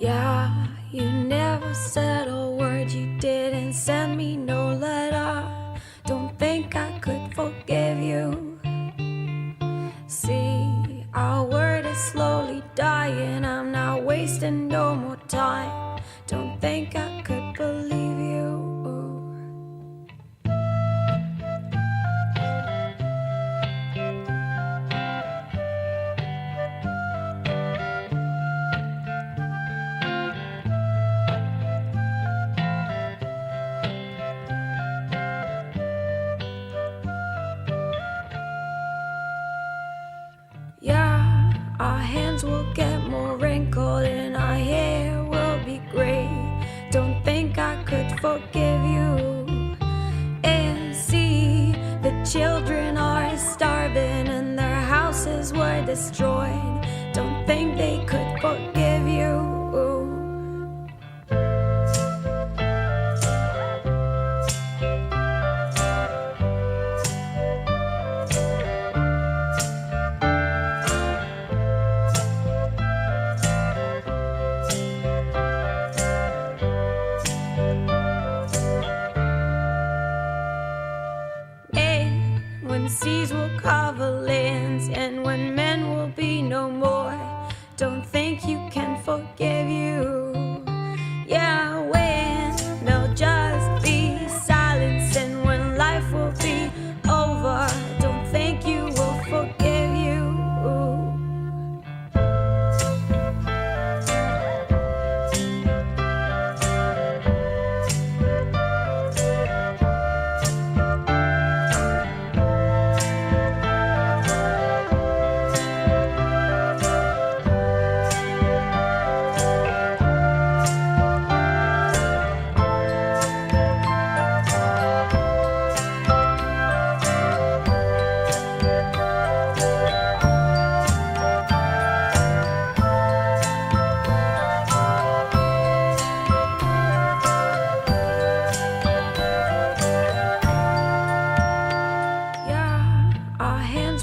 Yeah, you never said a word, you didn't send me no letter. Don't think I could forgive you. See, our word is slowly dying, I'm not wasting no more time. Don't think I could believe you. Yeah, our hands will get more wrinkled and our hair will be gray. Don't think I could forgive you. And see, the children are starving and their houses were destroyed. Don't think they could forgive you. When seas will cover lands and when men will be no more, don't think you can forgive you. Yeah, when there'll just be silence and when life will be over, don't think you will forgive you.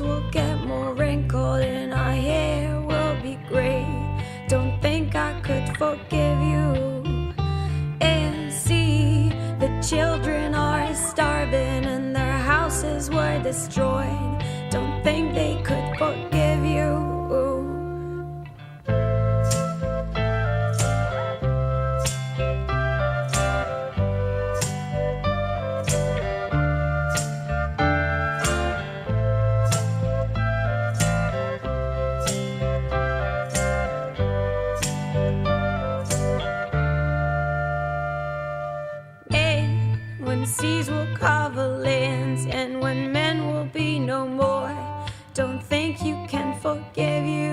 Will get more wrinkled and our hair will be gray. Don't think I could forgive you. And see, the children are starving and their houses were destroyed. Don't think they could forgive you. When seas will cover lands and when men will be no more, don't think you can forgive you.